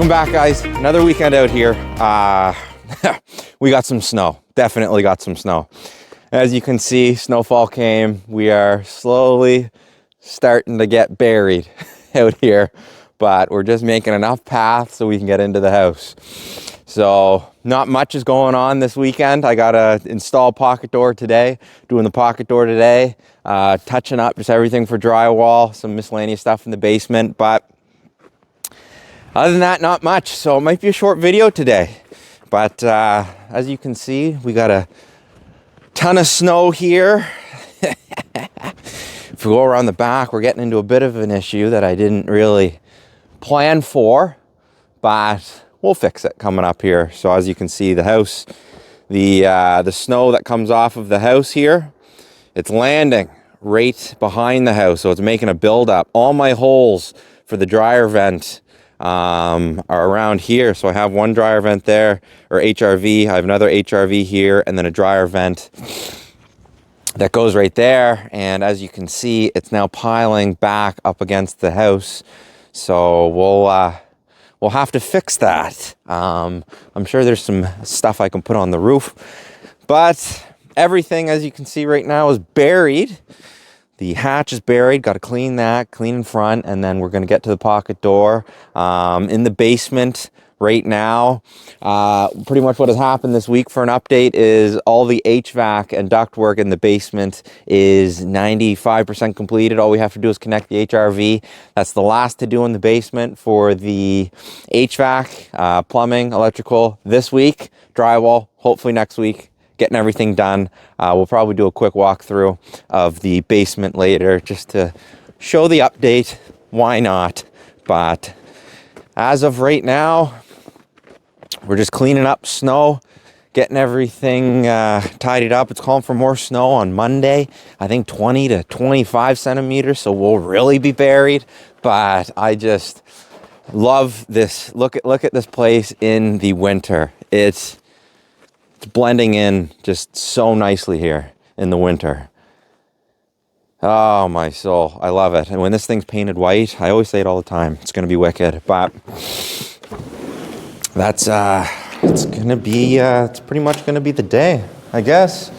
Welcome back, guys. Another weekend out here. We got some snow. Definitely got some snow. As you can see, snowfall came. We are slowly starting to get buried out here, but we're just making enough path so we can get into the house. So not much is going on this weekend. I gotta install pocket door today, doing the pocket door today, touching up just everything for drywall, some miscellaneous stuff in the basement, but other than that, not much. So it might be a short video today, but as you can see, we got a ton of snow here. If we go around the back, we're getting into a bit of an issue that I didn't really plan for, but we'll fix it coming up here. So as you can see, the house, the snow that comes off of the house here, it's landing right behind the house. So it's making a buildup. All my holes for the dryer vent are around here. So I have one dryer vent there, or HRV. I have another HRV here, and then a dryer vent that goes right there. And as you can see, it's now piling back up against the house. So we'll have to fix that. I'm sure there's some stuff I can put on the roof, but everything, as you can see right now, is buried. The hatch is buried, got to clean that, clean in front, and then we're going to get to the pocket door. In the basement right now, pretty much what has happened this week for an update is all the HVAC and ductwork in the basement is 95% completed. All we have to do is connect the HRV. That's the last to do in the basement for the HVAC, plumbing, electrical this week, drywall, hopefully next week. Getting everything done. We'll probably do a quick walkthrough of the basement later just to show the update. Why not? But as of right now, we're just cleaning up snow, getting everything tidied up. It's calling for more snow on Monday. I think 20 to 25 centimeters, so we'll really be buried. But I just love this. Look at this place in the winter. It's blending in just so nicely here in the winter. Oh my soul, I love it. And when this thing's painted white, I always say it all the time, it's gonna be wicked. But that's it's pretty much gonna be the day, I guess.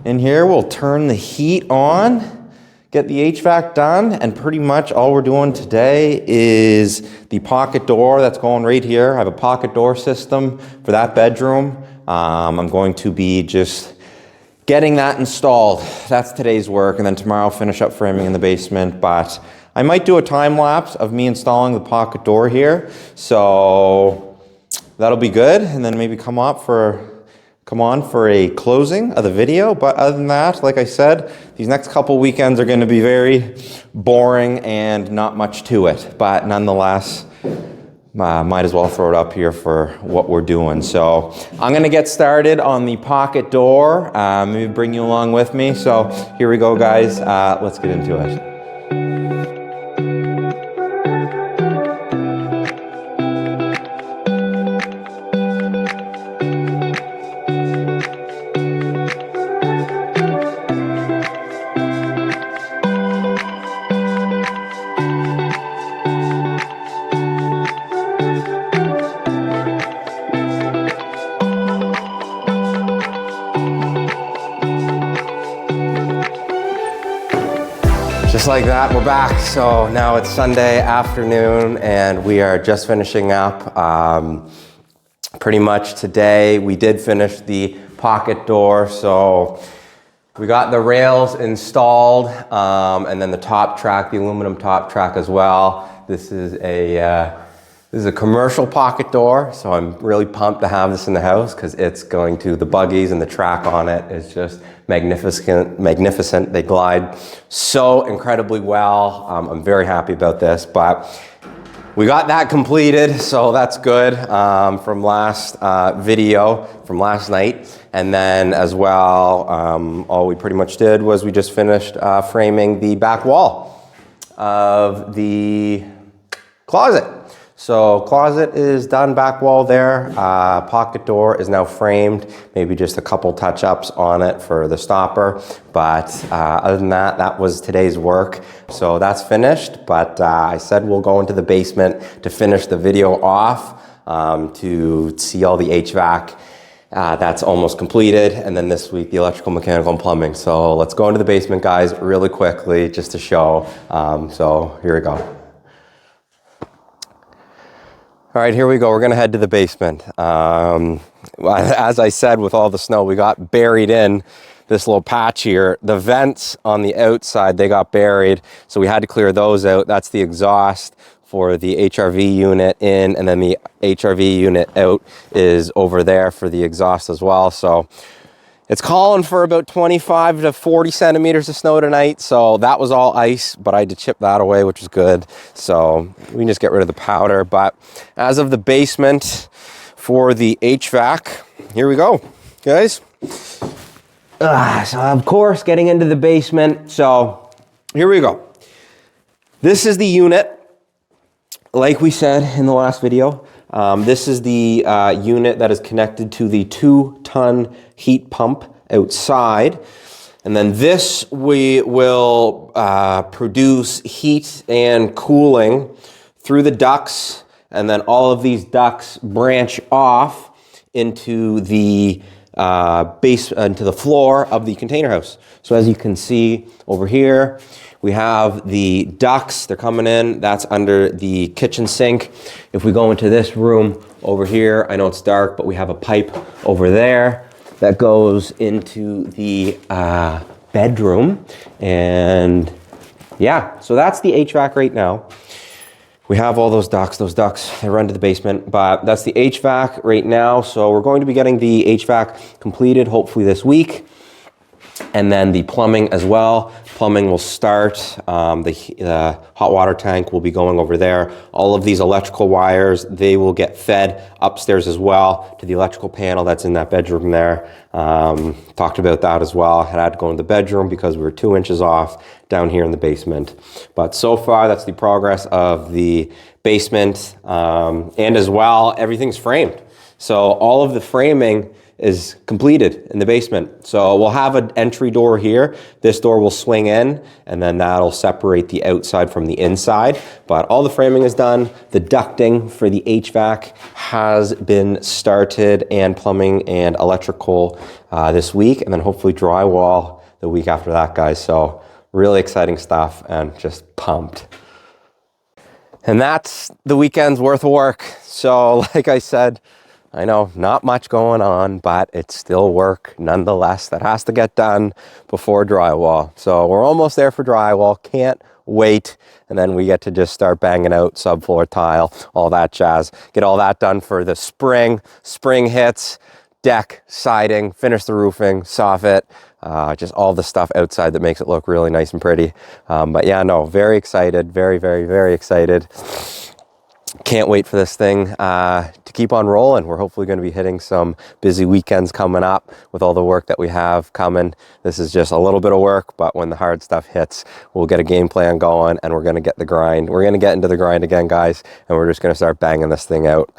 In here, we'll turn the heat on, get the HVAC done, and pretty much all we're doing today is the pocket door that's going right here. I have a pocket door system for that bedroom. I'm going to be just getting that installed. That's today's work, and then tomorrow I'll finish up framing in the basement. But I might do a time lapse of me installing the pocket door here, so that'll be good. And then maybe come on for a closing of the video. But other than that, like I said, these next couple weekends are going to be very boring and not much to it. But nonetheless, might as well throw it up here for what we're doing. So I'm going to get started on the pocket door. Maybe bring you along with me. So here we go, guys. Let's get into it. Just like that, we're back. So now it's Sunday afternoon and we are just finishing up. Pretty much today we did finish the pocket door. So we got the rails installed and then the top track, the aluminum top track as well. This is a commercial pocket door, so I'm really pumped to have this in the house because it's going to, the buggies and the track on it is just magnificent. They glide so incredibly well. I'm very happy about this, but we got that completed, so that's good from last video, from last night. And then as well, all we pretty much did was we just finished framing the back wall of the closet. So closet is done, back wall there. Pocket door is now framed, maybe just a couple touch-ups on it for the stopper. But other than that, that was today's work. So that's finished, but I said we'll go into the basement to finish the video off to see all the HVAC. That's almost completed, and then this week the electrical, mechanical, and plumbing. So let's go into the basement, guys, really quickly just to show. So here we go. All right, here we go. We're gonna head to the basement. As I said, with all the snow, we got buried in this little patch here. The vents on the outside, they got buried, so we had to clear those out. That's the exhaust for the HRV unit in, and then the HRV unit out is over there for the exhaust as well. So it's calling for about 25 to 40 centimeters of snow tonight. So that was all ice, but I had to chip that away, which was good. So we can just get rid of the powder. But as of the basement for the HVAC, here we go, guys. So of course, getting into the basement. So here we go. This is the unit. Like we said in the last video, this is the unit that is connected to the 2-ton heat pump outside. And then this we will produce heat and cooling through the ducts. And then all of these ducts branch off into the into the floor of the container house. So as you can see over here, we have the ducts, they're coming in, that's under the kitchen sink. If we go into this room over here, I know it's dark, but we have a pipe over there that goes into the bedroom. And yeah, so that's the HVAC right now. We have all those ducts, they run to the basement, but that's the HVAC right now. So we're going to be getting the HVAC completed hopefully this week. And then the plumbing as well. Plumbing will start, the hot water tank will be going over there. All of these electrical wires, they will get fed upstairs as well to the electrical panel that's in that bedroom there. Talked about that as well. Had to go in the bedroom because we were 2 inches off down here in the basement. But so far, that's the progress of the basement. And as well, everything's framed. So all of the framing is completed in the basement. So we'll have an entry door here. This door will swing in, and then that'll separate the outside from the inside. But all the framing is done. The ducting for the HVAC has been started, and plumbing and electrical this week, and then hopefully drywall the week after that, guys. So really exciting stuff, and just pumped. And that's the weekend's worth of work. So like I said, I know not much going on, but it's still work nonetheless that has to get done before drywall. So we're almost there for drywall, can't wait. And then we get to just start banging out subfloor tile, all that jazz. Get all that done for the spring. Spring hits, deck, siding, finish the roofing, soffit, just all the stuff outside that makes it look really nice and pretty. But yeah, no, very excited, very, very, very excited. Can't wait for this thing to keep on rolling. We're hopefully going to be hitting some busy weekends coming up with all the work that we have coming. This is just a little bit of work, but when the hard stuff hits, we'll get a game plan going, and we're going to get the grind. We're going to get into the grind again, guys, and we're just going to start banging this thing out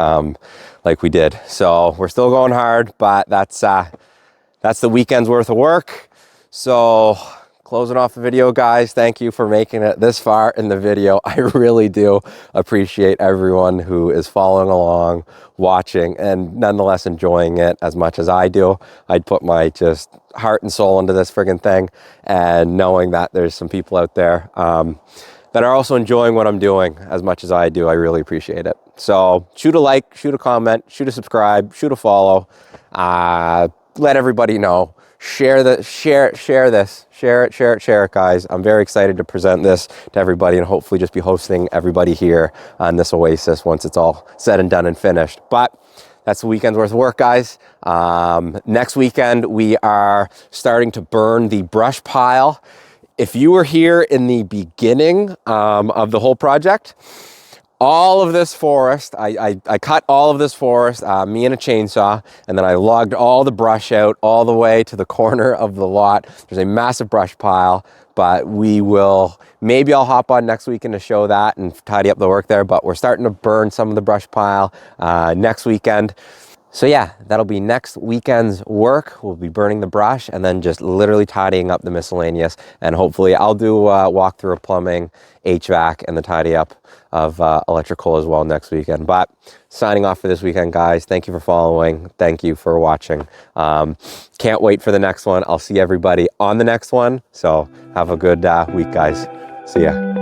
like we did. So we're still going hard, but that's the weekend's worth of work. So closing off the video, guys, thank you for making it this far in the video. I really do appreciate everyone who is following along, watching, and nonetheless enjoying it as much as I do. I'd put my just heart and soul into this friggin' thing, and knowing that there's some people out there that are also enjoying what I'm doing as much as I do, I really appreciate it. So shoot a like, shoot a comment, shoot a subscribe, shoot a follow, let everybody know. Share it, guys. I'm very excited to present this to everybody, and hopefully just be hosting everybody here on this oasis once it's all said and done and finished. But that's the weekend's worth of work, guys. Next weekend, we are starting to burn the brush pile. If you were here in the beginning of the whole project, all of this forest. I cut all of this forest, me and a chainsaw, and then I logged all the brush out all the way to the corner of the lot. There's a massive brush pile, but maybe I'll hop on next weekend to show that and tidy up the work there, but we're starting to burn some of the brush pile next weekend. So yeah, that'll be next weekend's work. We'll be burning the brush and then just literally tidying up the miscellaneous. And hopefully I'll do a walkthrough of plumbing, HVAC, and the tidy up of electrical as well next weekend. But signing off for this weekend, guys. Thank you for following. Thank you for watching. Can't wait for the next one. I'll see everybody on the next one. So have a good week, guys. See ya.